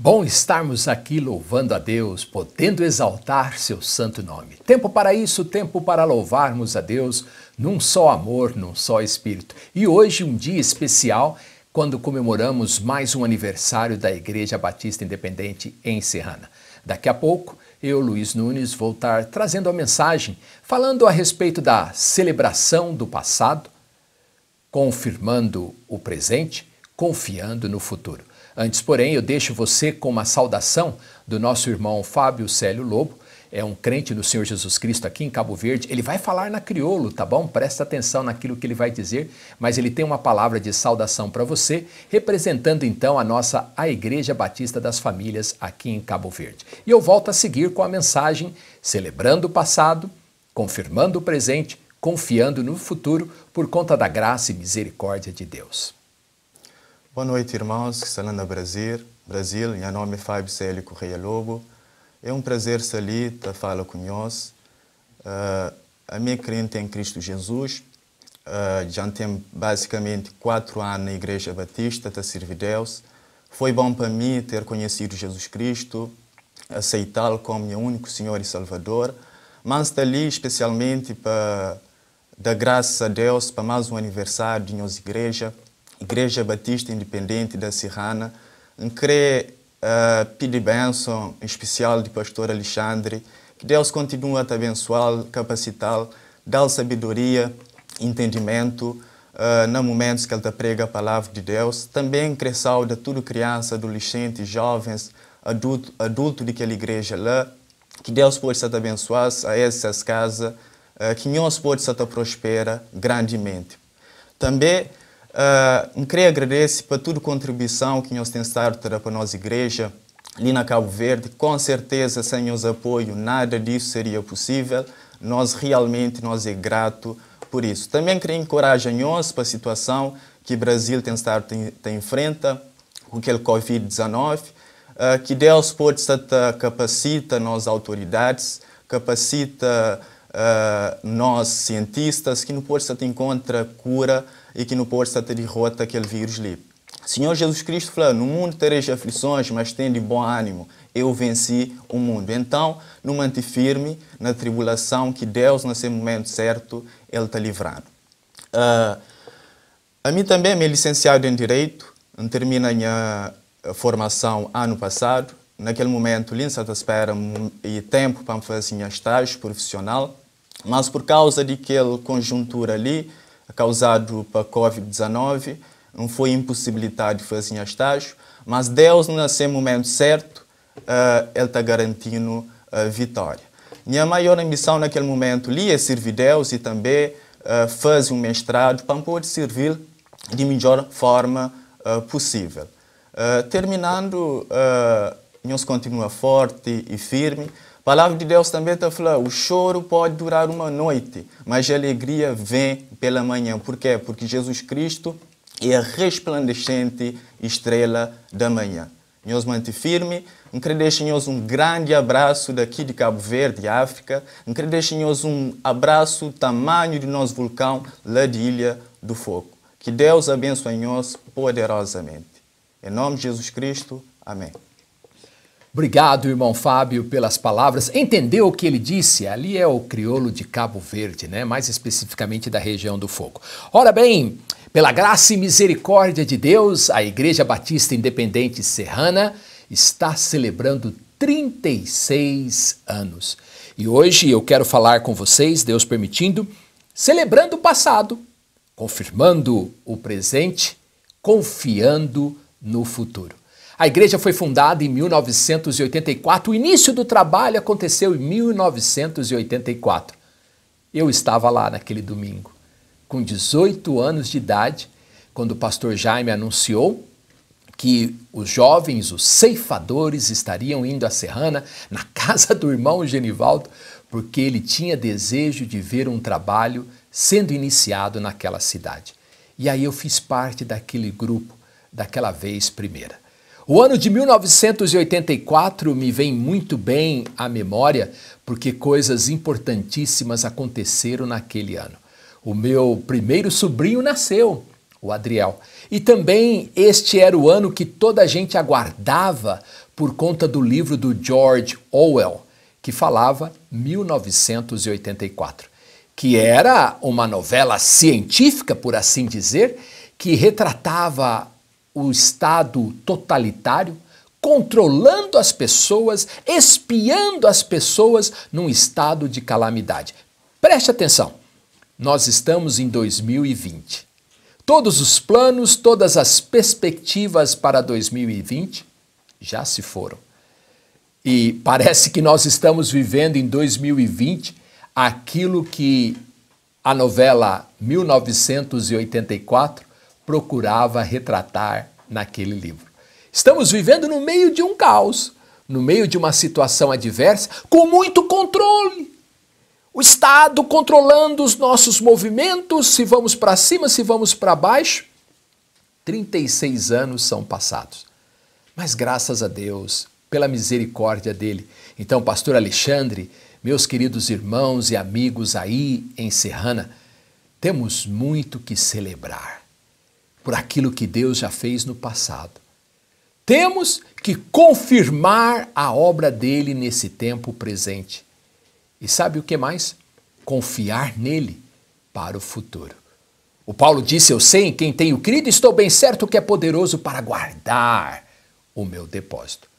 Bom estarmos aqui louvando a Deus, podendo exaltar seu santo nome. Tempo para isso, tempo para louvarmos a Deus num só amor, num só espírito. E hoje um dia especial, quando comemoramos mais um aniversário da Igreja Batista Independente em Serrana. Daqui a pouco, eu, Luiz Nunes, vou estar trazendo a mensagem, falando a respeito da celebração do passado, confirmando o presente, confiando no futuro. Antes, porém, eu deixo você com uma saudação do nosso irmão Fábio Célio Lobo, é um crente do Senhor Jesus Cristo aqui em Cabo Verde. Ele vai falar na crioulo, tá bom? Presta atenção naquilo que ele vai dizer, mas ele tem uma palavra de saudação para você, representando então a Igreja Batista das Famílias aqui em Cabo Verde. E eu volto a seguir com a mensagem, celebrando o passado, confirmando o presente, confiando no futuro, por conta da graça e misericórdia de Deus. Boa noite, irmãos que estão no Brasil. Meu nome é Fábio Célio Correia Lobo. É um prazer estar ali, estar falar conosco. A minha crente em Cristo Jesus. Já tenho basicamente 4 anos na Igreja Batista, a servir Deus. Foi bom para mim ter conhecido Jesus Cristo, aceitá-lo como meu único Senhor e Salvador. Mas estar ali especialmente para dar graças a Deus para mais um aniversário de nossa igreja. Igreja Batista Independente da Serrana. Queria pedir bênção em especial de pastor Alexandre, que Deus continue a te abençoar, capacitá-lo, dar sabedoria, entendimento, nos momentos que ele te prega a palavra de Deus. Também queria saudar toda criança, adolescente, jovens, adulto daquela igreja lá, que Deus possa te abençoar a essas casas, que nós possa te prosperar grandemente. Também queria agradecer por toda a contribuição que nós temos estado para a nossa igreja ali na Cabo Verde. Com certeza, sem nosso apoio, nada disso seria possível. Nós é grato por isso. Também queria encorajar nós para a situação que o Brasil tem estado em frente com aquele Covid-19. Que Deus possa capacitar nossas autoridades, capacita nós cientistas, que não possa encontrar cura e que não possa ter derrota aquele vírus ali. Senhor Jesus Cristo falou, no mundo tereis aflições, mas tende bom ânimo, eu venci o mundo. Então, não mante firme na tribulação que Deus, nesse momento certo, Ele está livrando. A mim também me licenciado em Direito, terminei a minha formação ano passado. Naquele momento, ali está à espera e tempo para fazer minha estágio profissional, mas por causa daquela conjuntura ali, causado pela Covid-19, não foi impossibilidade de fazer um estágio, mas Deus, nesse momento certo, Ele está garantindo a vitória. Minha maior ambição naquele momento ali é servir Deus e também fazer um mestrado para poder servir de melhor forma possível. Terminando, nós continua forte e firme. A palavra de Deus também está falando, o choro pode durar uma noite, mas a alegria vem pela manhã. Por quê? Porque Jesus Cristo é a resplandecente estrela da manhã. Nós mantém firme. Quero deixar-nos um grande abraço daqui de Cabo Verde, África. Quero deixar-nos um abraço do tamanho do nosso vulcão lá de Ilha do Fogo. Que Deus abençoe-nos poderosamente. Em nome de Jesus Cristo, amém. Obrigado, irmão Fábio, pelas palavras. Entendeu o que ele disse? Ali é o crioulo de Cabo Verde, né? Mais especificamente da região do Fogo. Ora bem, pela graça e misericórdia de Deus, a Igreja Batista Independente Serrana está celebrando 36 anos. E hoje eu quero falar com vocês, Deus permitindo, celebrando o passado, confirmando o presente, confiando no futuro. A igreja foi fundada em 1984, o início do trabalho aconteceu em 1984. Eu estava lá naquele domingo, com 18 anos de idade, quando o pastor Jaime anunciou que os jovens, os ceifadores, estariam indo à Serrana, na casa do irmão Genivaldo, porque ele tinha desejo de ver um trabalho sendo iniciado naquela cidade. E aí eu fiz parte daquele grupo, daquela vez primeira. O ano de 1984 me vem muito bem à memória, porque coisas importantíssimas aconteceram naquele ano. O meu primeiro sobrinho nasceu, o Adriel. E também este era o ano que toda a gente aguardava por conta do livro do George Orwell, que falava 1984, que era uma novela científica, por assim dizer, que retratava o Estado totalitário, controlando as pessoas, espiando as pessoas num estado de calamidade. Preste atenção, nós estamos em 2020. Todos os planos, todas as perspectivas para 2020 já se foram. E parece que nós estamos vivendo em 2020 aquilo que a novela 1984 procurava retratar naquele livro. Estamos vivendo no meio de um caos, no meio de uma situação adversa, com muito controle. O Estado controlando os nossos movimentos, se vamos para cima, se vamos para baixo. 36 anos são passados. Mas graças a Deus, pela misericórdia dele. Então, pastor Alexandre, meus queridos irmãos e amigos aí em Serrana, temos muito que celebrar por aquilo que Deus já fez no passado. Temos que confirmar a obra dele nesse tempo presente. E sabe o que mais? Confiar nele para o futuro. O Paulo disse, eu sei em quem tenho crido, estou bem certo que é poderoso para guardar o meu depósito.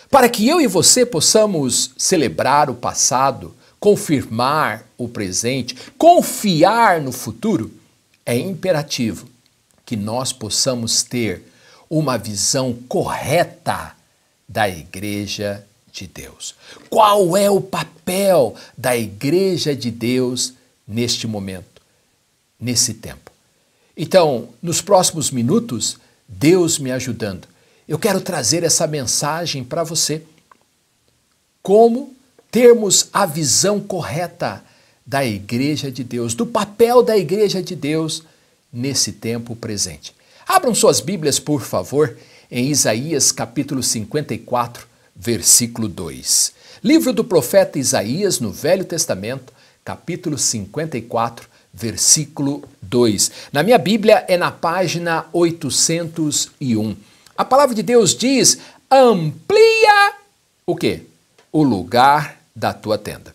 Para que eu e você possamos celebrar o passado, confirmar o presente, confiar no futuro, é imperativo que nós possamos ter uma visão correta da Igreja de Deus. Qual é o papel da Igreja de Deus neste momento, nesse tempo? Então, nos próximos minutos, Deus me ajudando, eu quero trazer essa mensagem para você. Como termos a visão correta da Igreja de Deus, do papel da Igreja de Deus nesse tempo presente. Abram suas Bíblias, por favor, em Isaías capítulo 54, versículo 2. Livro do profeta Isaías, no Velho Testamento, capítulo 54, versículo 2. Na minha Bíblia é na página 801. A palavra de Deus diz, amplia o quê? O lugar da tua tenda.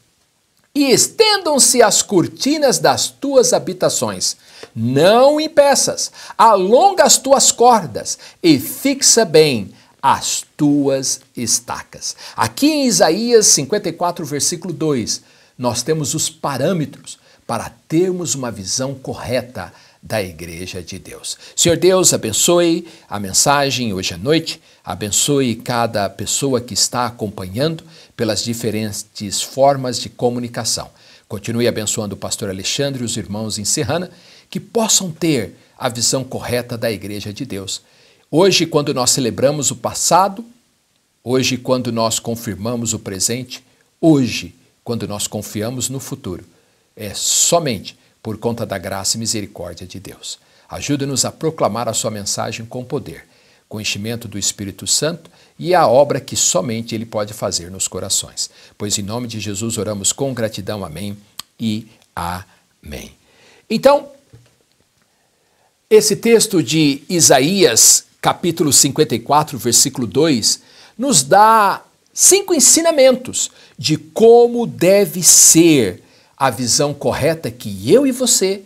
E estendam-se as cortinas das tuas habitações. Não impeças, alonga as tuas cordas e fixa bem as tuas estacas. Aqui em Isaías 54, versículo 2, nós temos os parâmetros para termos uma visão correta da Igreja de Deus. Senhor Deus, abençoe a mensagem hoje à noite, abençoe cada pessoa que está acompanhando pelas diferentes formas de comunicação. Continue abençoando o pastor Alexandre e os irmãos em Serrana, que possam ter a visão correta da Igreja de Deus. Hoje, quando nós celebramos o passado, hoje, quando nós confirmamos o presente, hoje, quando nós confiamos no futuro, é somente por conta da graça e misericórdia de Deus. Ajuda-nos a proclamar a sua mensagem com poder, com enchimento do Espírito Santo e a obra que somente Ele pode fazer nos corações. Pois em nome de Jesus oramos com gratidão. Amém e amém. Então, esse texto de Isaías, capítulo 54, versículo 2, nos dá 5 ensinamentos de como deve ser a visão correta que eu e você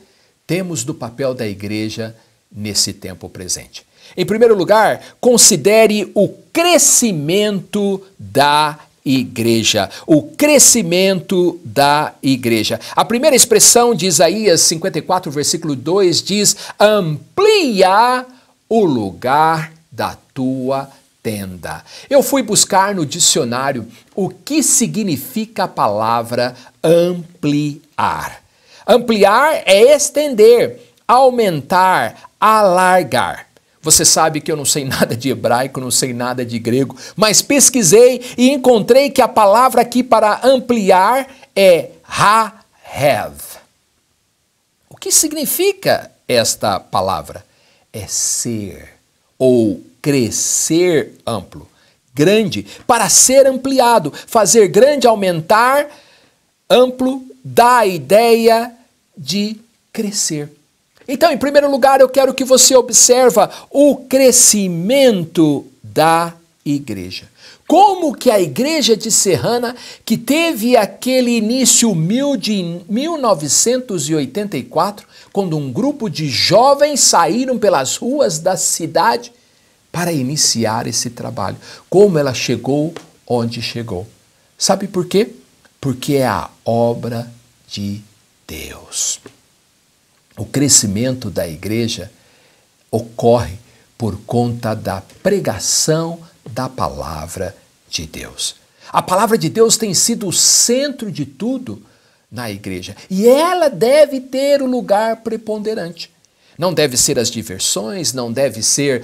temos do papel da igreja nesse tempo presente. Em primeiro lugar, considere o crescimento da igreja. O crescimento da igreja. A primeira expressão de Isaías 54, versículo 2 diz: amplia o lugar da tua tenda. Eu fui buscar no dicionário o que significa a palavra ampliar. Ampliar é estender, aumentar, alargar. Você sabe que eu não sei nada de hebraico, não sei nada de grego, mas pesquisei e encontrei que a palavra aqui para ampliar é ha-hev. O que significa esta palavra? É ser ou crescer amplo, grande, para ser ampliado, fazer grande, aumentar, amplo, dá a ideia de crescer. Então, em primeiro lugar, eu quero que você observe o crescimento da igreja. Como que a igreja de Serrana, que teve aquele início humilde em 1984, quando um grupo de jovens saíram pelas ruas da cidade para iniciar esse trabalho. Como ela chegou onde chegou. Sabe por quê? Porque é a obra de Deus. O crescimento da igreja ocorre por conta da pregação da palavra de Deus. A palavra de Deus tem sido o centro de tudo na igreja e ela deve ter o lugar preponderante. Não deve ser as diversões, não deve ser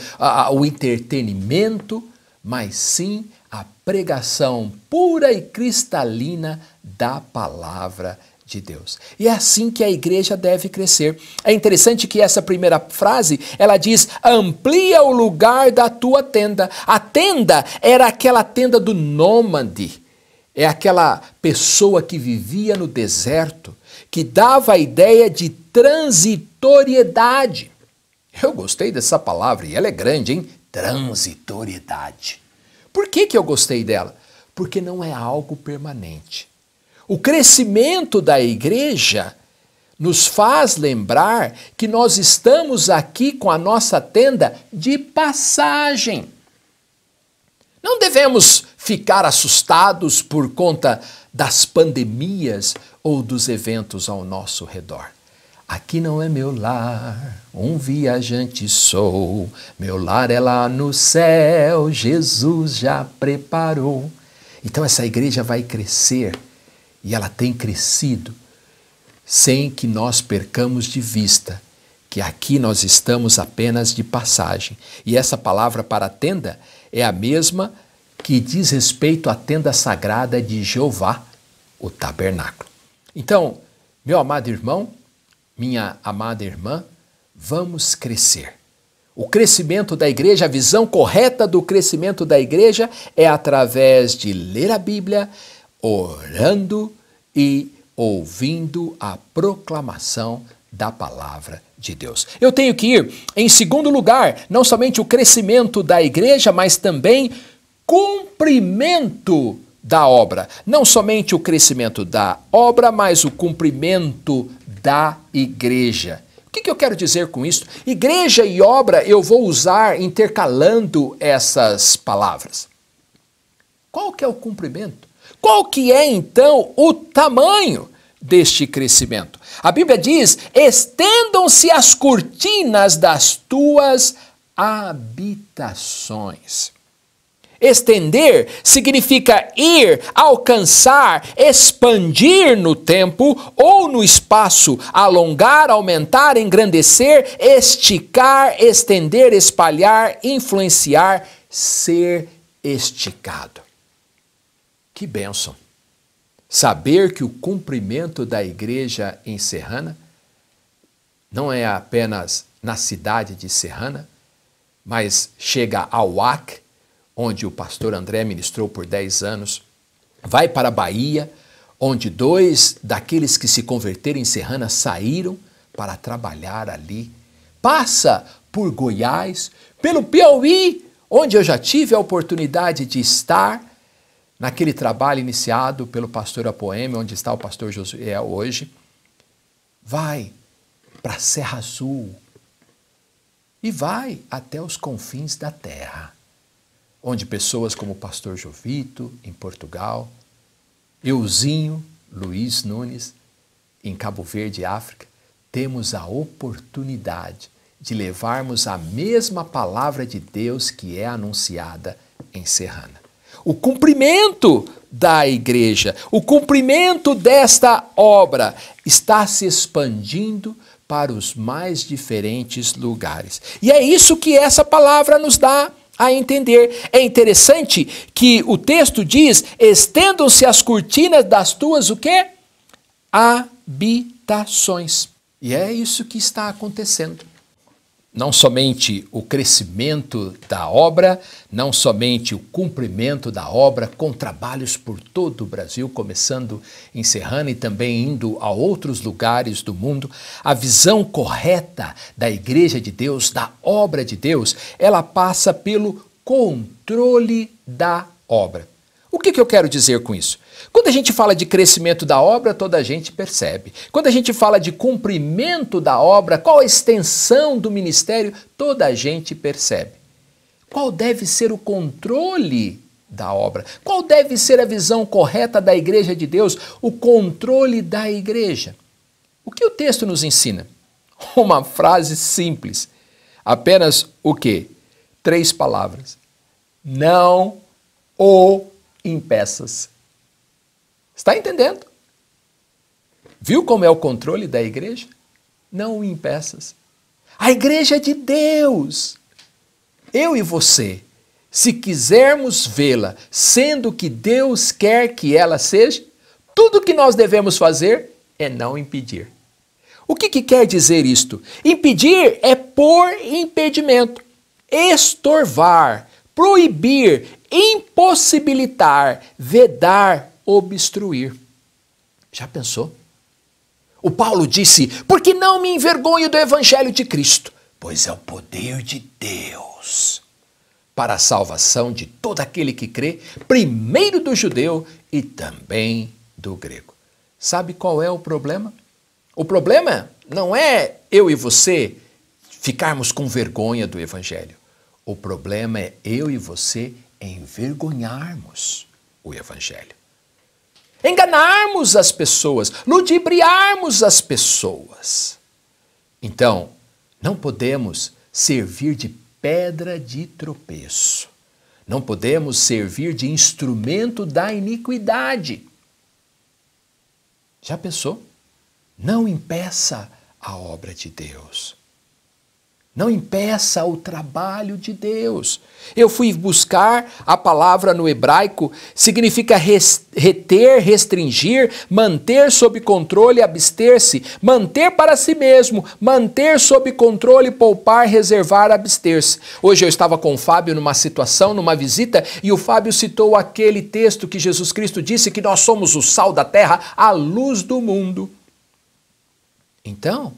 o entretenimento, mas sim a pregação pura e cristalina da palavra de Deus. E é assim que a igreja deve crescer. É interessante que essa primeira frase, ela diz, amplia o lugar da tua tenda. A tenda era aquela tenda do nômade, é aquela pessoa que vivia no deserto, que dava a ideia de transitoriedade. Eu gostei dessa palavra e ela é grande, hein? Transitoriedade. Por que eu gostei dela? Porque não é algo permanente. O crescimento da igreja nos faz lembrar que nós estamos aqui com a nossa tenda de passagem. Não devemos ficar assustados por conta das pandemias ou dos eventos ao nosso redor. Aqui não é meu lar, um viajante sou, meu lar é lá no céu, Jesus já preparou. Então essa igreja vai crescer e ela tem crescido sem que nós percamos de vista que aqui nós estamos apenas de passagem. E essa palavra para tenda é a mesma que diz respeito à tenda sagrada de Jeová, o tabernáculo. Então, meu amado irmão, minha amada irmã, vamos crescer. O crescimento da igreja, a visão correta do crescimento da igreja é através de ler a Bíblia, orando e ouvindo a proclamação da palavra de Deus. Eu tenho que ir, em segundo lugar, não somente o crescimento da igreja, mas também cumprimento da obra. Não somente o crescimento da obra, mas o cumprimento da igreja. O que eu quero dizer com isso? Igreja e obra eu vou usar intercalando essas palavras. Qual que é o cumprimento? Qual que é então o tamanho deste crescimento? A Bíblia diz, estendam-se as cortinas das tuas habitações. Estender significa ir, alcançar, expandir no tempo ou no espaço, alongar, aumentar, engrandecer, esticar, estender, espalhar, influenciar, ser esticado. Que bênção! Saber que o cumprimento da igreja em Serrana não é apenas na cidade de Serrana, mas chega ao Acre, onde o pastor André ministrou por 10 anos, vai para a Bahia, onde 2 daqueles que se converteram em Serrana saíram para trabalhar ali, passa por Goiás, pelo Piauí, onde eu já tive a oportunidade de estar, naquele trabalho iniciado pelo pastor Apoeme, onde está o pastor Josué hoje, vai para a Serra Azul e vai até os confins da terra, onde pessoas como o pastor Jovito, em Portugal, Euzinho, Luiz Nunes, em Cabo Verde, África, temos a oportunidade de levarmos a mesma palavra de Deus que é anunciada em Serrana. O cumprimento da igreja, o cumprimento desta obra está se expandindo para os mais diferentes lugares. E é isso que essa palavra nos dá a entender. É interessante que o texto diz, estendam-se as cortinas das tuas, o quê? Habitações. E é isso que está acontecendo. não somente o crescimento da obra, não somente o cumprimento da obra, com trabalhos por todo o Brasil, começando em Serrana e também indo a outros lugares do mundo. A visão correta da Igreja de Deus, da obra de Deus, ela passa pelo controle da obra. O que eu quero dizer com isso? Quando a gente fala de crescimento da obra, toda a gente percebe. Quando a gente fala de cumprimento da obra, qual a extensão do ministério, toda a gente percebe. Qual deve ser o controle da obra? Qual deve ser a visão correta da Igreja de Deus? O controle da igreja. O que o texto nos ensina? Uma frase simples. Apenas o quê? 3 palavras. Não o impeças. Está entendendo? Viu como é o controle da igreja? Não o impeças. A igreja é de Deus. Eu e você, se quisermos vê-la sendo o que Deus quer que ela seja, tudo o que nós devemos fazer é não impedir. O que quer dizer isto? Impedir é pôr impedimento, estorvar, proibir, impossibilitar, vedar, obstruir. Já pensou? O Paulo disse, porque não me envergonho do evangelho de Cristo, pois é o poder de Deus para a salvação de todo aquele que crê, primeiro do judeu e também do grego. Sabe qual é o problema? O problema não é eu e você ficarmos com vergonha do evangelho. O problema é eu e você envergonharmos o evangelho. Enganarmos as pessoas, ludibriarmos as pessoas. Então, não podemos servir de pedra de tropeço. Não podemos servir de instrumento da iniquidade. Já pensou? Não impeça a obra de Deus. Não impeça o trabalho de Deus. Eu fui buscar a palavra no hebraico, significa reter, restringir, manter sob controle, abster-se, manter para si mesmo, manter sob controle, poupar, reservar, abster-se. Hoje eu estava com o Fábio numa situação, numa visita, e o Fábio citou aquele texto que Jesus Cristo disse que nós somos o sal da terra, a luz do mundo. Então,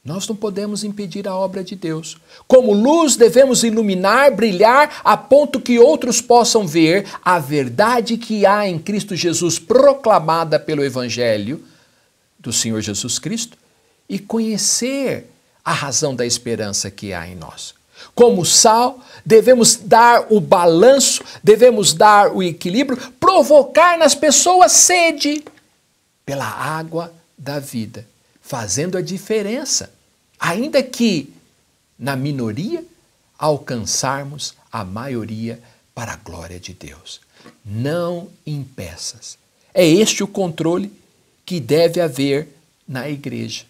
nós não podemos impedir a obra de Deus. Como luz, devemos iluminar, brilhar, a ponto que outros possam ver a verdade que há em Cristo Jesus, proclamada pelo Evangelho do Senhor Jesus Cristo, e conhecer a razão da esperança que há em nós. Como sal, devemos dar o balanço, devemos dar o equilíbrio, provocar nas pessoas sede pela água da vida, fazendo a diferença. Ainda que, na minoria, alcançarmos a maioria para a glória de Deus. Não impeças. É este o controle que deve haver na igreja.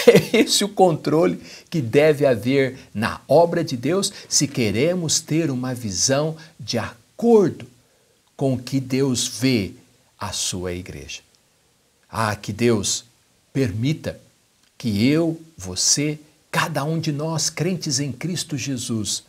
É esse o controle que deve haver na obra de Deus se queremos ter uma visão de acordo com o que Deus vê a sua igreja. Que Deus permita que eu, você, cada um de nós, crentes em Cristo Jesus,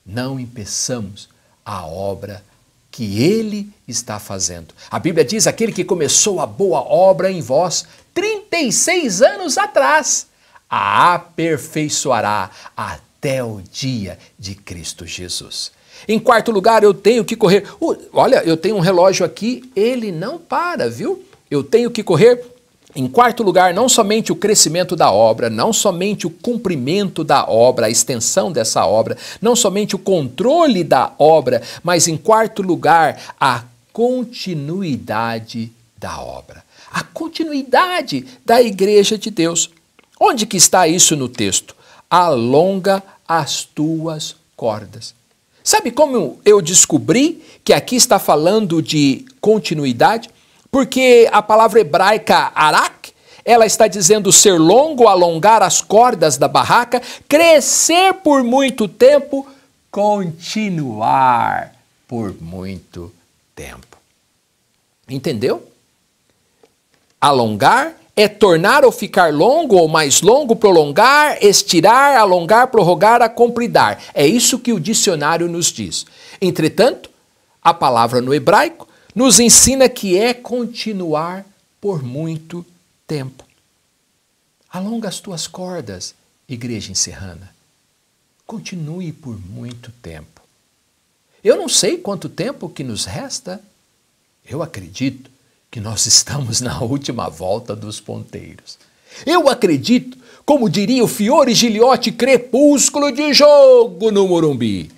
não impeçamos a obra que Ele está fazendo. A Bíblia diz, aquele que começou a boa obra em vós, 36 anos atrás, a aperfeiçoará até o dia de Cristo Jesus. Em quarto lugar, eu tenho que correr. Olha, eu tenho um relógio aqui, ele não para, viu? Eu tenho que correr. Em quarto lugar, não somente o crescimento da obra, não somente o cumprimento da obra, a extensão dessa obra, não somente o controle da obra, mas em quarto lugar, a continuidade da obra. A continuidade da igreja de Deus. Onde que está isso no texto? Alonga as tuas cordas. Sabe como eu descobri que aqui está falando de continuidade? Porque a palavra hebraica arak, ela está dizendo ser longo, alongar as cordas da barraca, crescer por muito tempo, continuar por muito tempo. Entendeu? Alongar é tornar ou ficar longo ou mais longo, prolongar, estirar, alongar, prorrogar, acompridar. É isso que o dicionário nos diz. Entretanto, a palavra no hebraico nos ensina que é continuar por muito tempo. Alonga as tuas cordas, igreja em Serrana. Continue por muito tempo. Eu não sei quanto tempo que nos resta. Eu acredito que nós estamos na última volta dos ponteiros. Eu acredito, como diria o Fiore Giliotti, crepúsculo de jogo no Morumbi.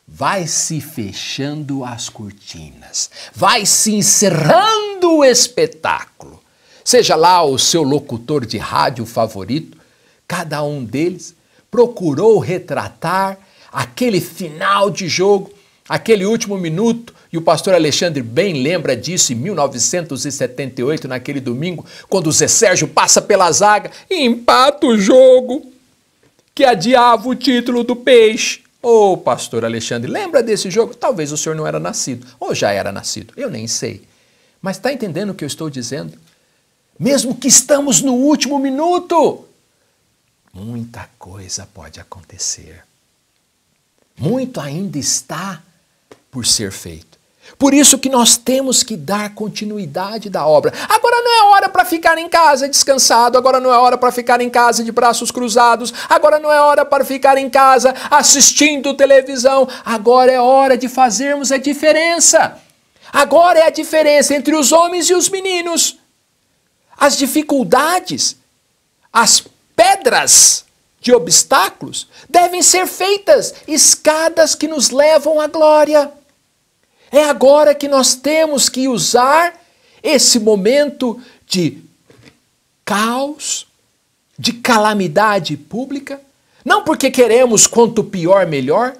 Vai se fechando as cortinas, vai se encerrando o espetáculo. Seja lá o seu locutor de rádio favorito, cada um deles procurou retratar aquele final de jogo, aquele último minuto, e o pastor Alexandre bem lembra disso em 1978, naquele domingo, quando o Zé Sérgio passa pela zaga e empata o jogo, que adiava o título do Peixe. Ô, pastor Alexandre, lembra desse jogo? Talvez o senhor não era nascido, ou já era nascido, eu nem sei. Mas está entendendo o que eu estou dizendo? Mesmo que estamos no último minuto, muita coisa pode acontecer. Muito ainda está por ser feito. Por isso que nós temos que dar continuidade da obra. Agora não é hora para ficar em casa descansado, agora não é hora para ficar em casa de braços cruzados, agora não é hora para ficar em casa assistindo televisão, agora é hora de fazermos a diferença. Agora é a diferença entre os homens e os meninos. As dificuldades, as pedras de obstáculos devem ser feitas escadas que nos levam à glória. É agora que nós temos que usar esse momento de caos, de calamidade pública, não porque queremos quanto pior melhor,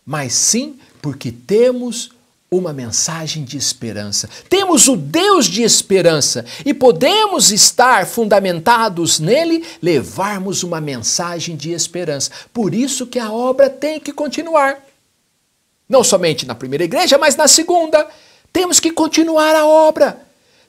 mas sim porque temos uma mensagem de esperança. Temos o Deus de esperança e podemos estar fundamentados nele, levarmos uma mensagem de esperança. Por isso que a obra tem que continuar. Não somente na primeira igreja, mas na segunda. Temos que continuar a obra.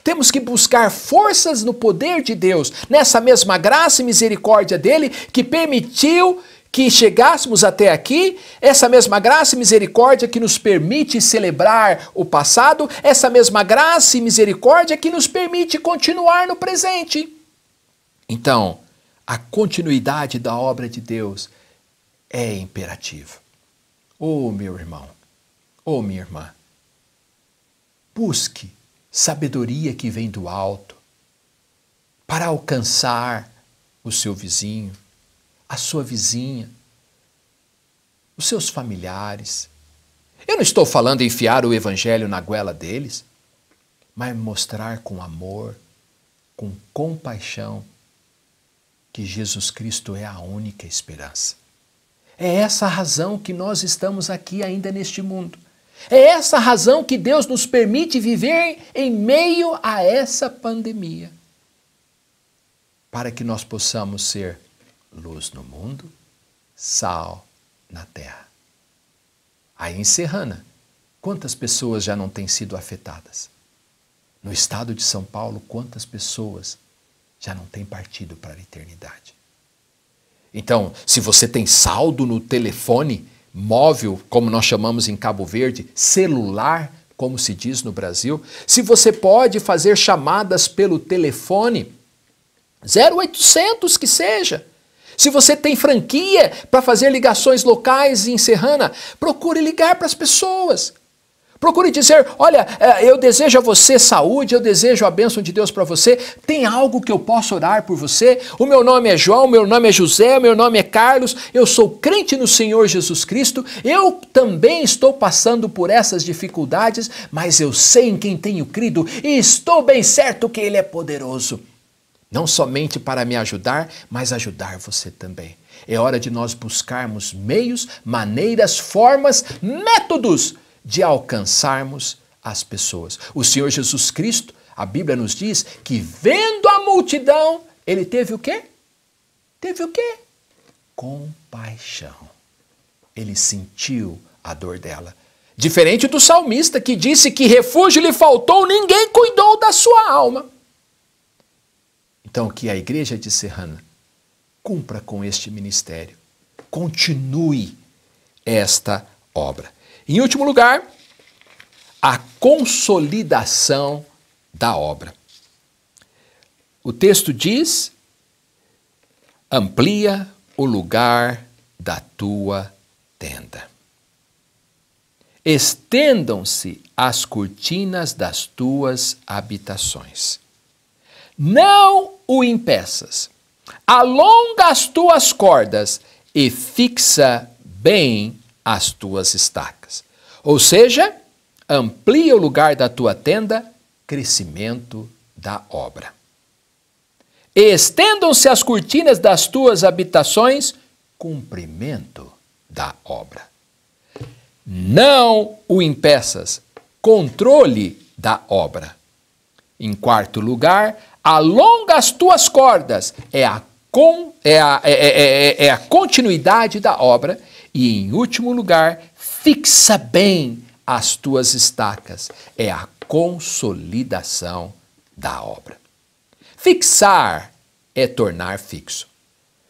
Temos que buscar forças no poder de Deus, nessa mesma graça e misericórdia dele que permitiu que chegássemos até aqui, essa mesma graça e misericórdia que nos permite celebrar o passado, essa mesma graça e misericórdia que nos permite continuar no presente. Então, a continuidade da obra de Deus é imperativa. Oh, meu irmão, oh, minha irmã, busque sabedoria que vem do alto para alcançar o seu vizinho, a sua vizinha, os seus familiares. Eu não estou falando em enfiar o evangelho na goela deles, mas mostrar com amor, com compaixão, que Jesus Cristo é a única esperança. É essa a razão que nós estamos aqui ainda neste mundo. É essa a razão que Deus nos permite viver em meio a essa pandemia. Para que nós possamos ser luz no mundo, sal na terra. Aí em Serrana, quantas pessoas já não têm sido afetadas? No estado de São Paulo, quantas pessoas já não têm partido para a eternidade? Então, se você tem saldo no telefone móvel, como nós chamamos em Cabo Verde, celular, como se diz no Brasil, se você pode fazer chamadas pelo telefone, 0800 que seja, se você tem franquia para fazer ligações locais em Serrana, procure ligar para as pessoas. Procure dizer, olha, eu desejo a você saúde, eu desejo a bênção de Deus para você. Tem algo que eu possa orar por você? O meu nome é João, o meu nome é José, o meu nome é Carlos. Eu sou crente no Senhor Jesus Cristo. Eu também estou passando por essas dificuldades, mas eu sei em quem tenho crido e estou bem certo que Ele é poderoso. Não somente para me ajudar, mas ajudar você também. É hora de nós buscarmos meios, maneiras, formas, métodos de alcançarmos as pessoas. O Senhor Jesus Cristo, a Bíblia nos diz que vendo a multidão, Ele teve o quê? Teve o quê? Compaixão. Ele sentiu a dor dela. Diferente do salmista que disse que refúgio lhe faltou, ninguém cuidou da sua alma. Então, que a igreja de Serrana cumpra com este ministério, continue esta obra. Em último lugar, a consolidação da obra. O texto diz: amplia o lugar da tua tenda. Estendam-se as cortinas das tuas habitações. Não o impeças. Alonga as tuas cordas e fixa bem as tuas estacas. Ou seja, amplia o lugar da tua tenda, crescimento da obra. Estendam-se as cortinas das tuas habitações, cumprimento da obra. Não o impeças, controle da obra. Em quarto lugar, alonga as tuas cordas, é a continuidade da obra. E em último lugar, fixa bem as tuas estacas, é a consolidação da obra. Fixar é tornar fixo.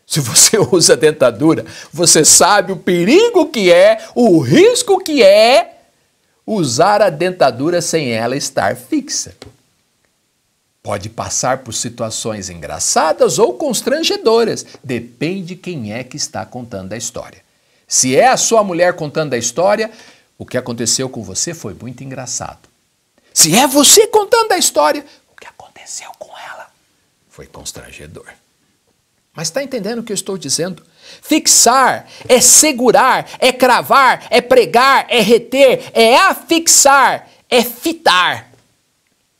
Se você usa dentadura, você sabe o perigo que é, o risco que é usar a dentadura sem ela estar fixa. Pode passar por situações engraçadas ou constrangedoras, depende quem é que está contando a história. Se é a sua mulher contando a história, o que aconteceu com você foi muito engraçado. Se é você contando a história, o que aconteceu com ela foi constrangedor. Mas está entendendo o que eu estou dizendo? Fixar é segurar, é cravar, é pregar, é reter, é afixar, é fitar.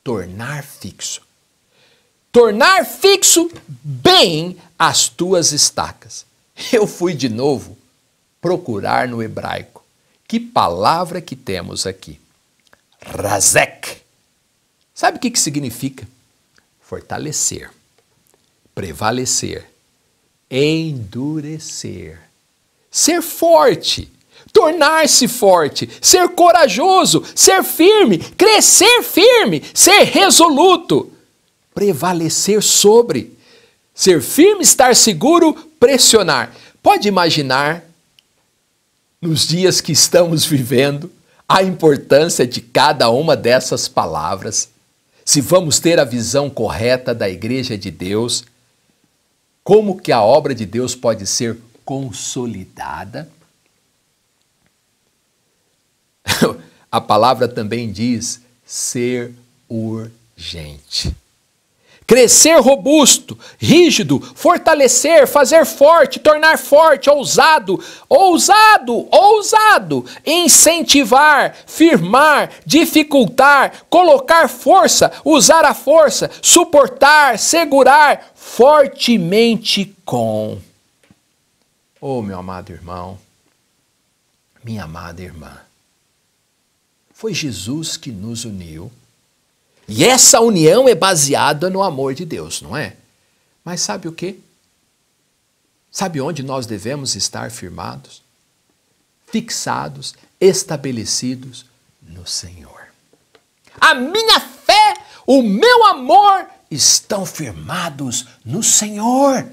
Tornar fixo. Tornar fixo bem as tuas estacas. Eu fui de novo procurar no hebraico. Que palavra que temos aqui? Razek. Sabe o que significa? Fortalecer, prevalecer, endurecer, ser forte, tornar-se forte, ser corajoso, ser firme, crescer firme, ser resoluto, prevalecer sobre, ser firme, estar seguro, pressionar. Pode imaginar, nos dias que estamos vivendo, a importância de cada uma dessas palavras, se vamos ter a visão correta da Igreja de Deus, como que a obra de Deus pode ser consolidada? A palavra também diz ser urgente. Crescer robusto, rígido, fortalecer, fazer forte, tornar forte, ousado, incentivar, firmar, dificultar, colocar força, usar a força, suportar, segurar, fortemente com. Oh, meu amado irmão, minha amada irmã, foi Jesus que nos uniu. E essa união é baseada no amor de Deus, não é? Mas sabe o quê? Sabe onde nós devemos estar firmados? Fixados, estabelecidos no Senhor. A minha fé, o meu amor estão firmados no Senhor.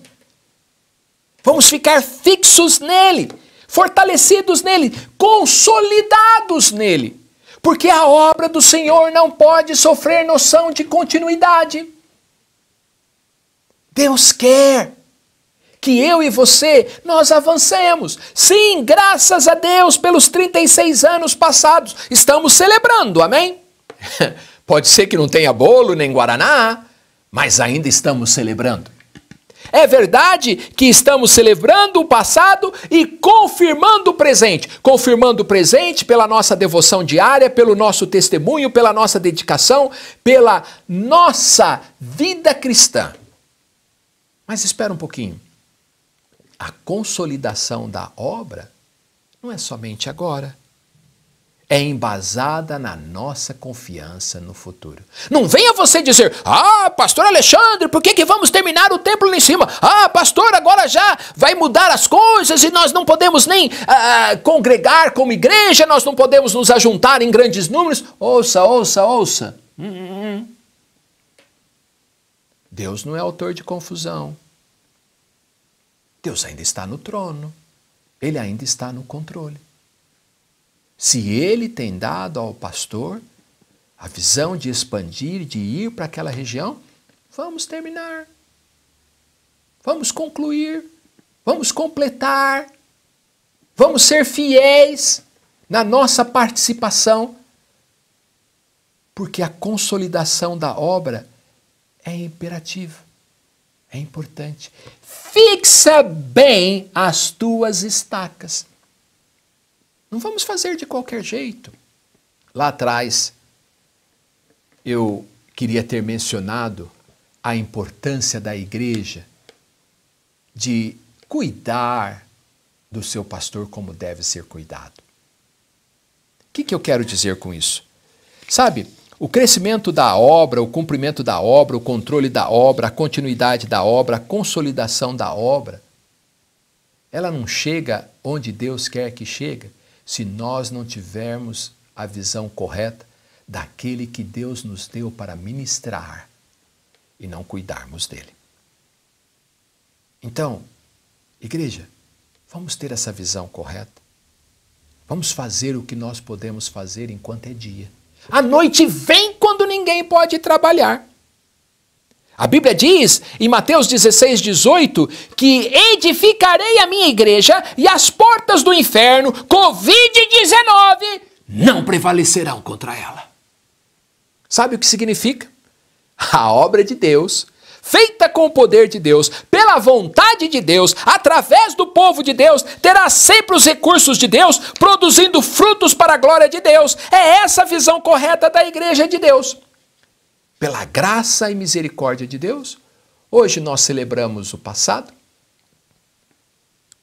Vamos ficar fixos nele, fortalecidos nele, consolidados nele. Porque a obra do Senhor não pode sofrer noção de continuidade. Deus quer que eu e você, nós avancemos. Sim, graças a Deus, pelos 36 anos passados, estamos celebrando, amém? Pode ser que não tenha bolo nem guaraná, mas ainda estamos celebrando. É verdade que estamos celebrando o passado e confirmando o presente. Confirmando o presente pela nossa devoção diária, pelo nosso testemunho, pela nossa dedicação, pela nossa vida cristã. Mas espera um pouquinho. A consolidação da obra não é somente agora. É embasada na nossa confiança no futuro. Não venha você dizer, pastor Alexandre, por que vamos terminar o templo lá em cima? Pastor, agora já vai mudar as coisas e nós não podemos nem congregar como igreja, nós não podemos nos ajuntar em grandes números. Ouça. Deus não é autor de confusão. Deus ainda está no trono. Ele ainda está no controle. Se ele tem dado ao pastor a visão de expandir, de ir para aquela região, vamos terminar. Vamos concluir. Vamos completar. Vamos ser fiéis na nossa participação. Porque a consolidação da obra é imperativa, é importante. Fixa bem as tuas estacas. Não vamos fazer de qualquer jeito. Lá atrás, eu queria ter mencionado a importância da igreja de cuidar do seu pastor como deve ser cuidado. O que eu quero dizer com isso? Sabe, o crescimento da obra, o cumprimento da obra, o controle da obra, a continuidade da obra, a consolidação da obra, ela não chega onde Deus quer que chegue se nós não tivermos a visão correta daquele que Deus nos deu para ministrar e não cuidarmos dele. Então, igreja, vamos ter essa visão correta. Vamos fazer o que nós podemos fazer enquanto é dia. A noite vem quando ninguém pode trabalhar. A Bíblia diz, em Mateus 16:18, que edificarei a minha igreja e as portas do inferno, Covid-19, não prevalecerão contra ela. Sabe o que significa? A obra de Deus, feita com o poder de Deus, pela vontade de Deus, através do povo de Deus, terá sempre os recursos de Deus, produzindo frutos para a glória de Deus. É essa a visão correta da igreja de Deus. Pela graça e misericórdia de Deus, hoje nós celebramos o passado,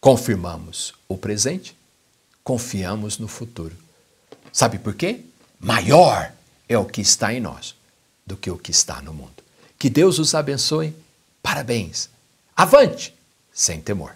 confirmamos o presente, confiamos no futuro. Sabe por quê? Maior é o que está em nós do que o que está no mundo. Que Deus os abençoe. Parabéns. Avante, sem temor.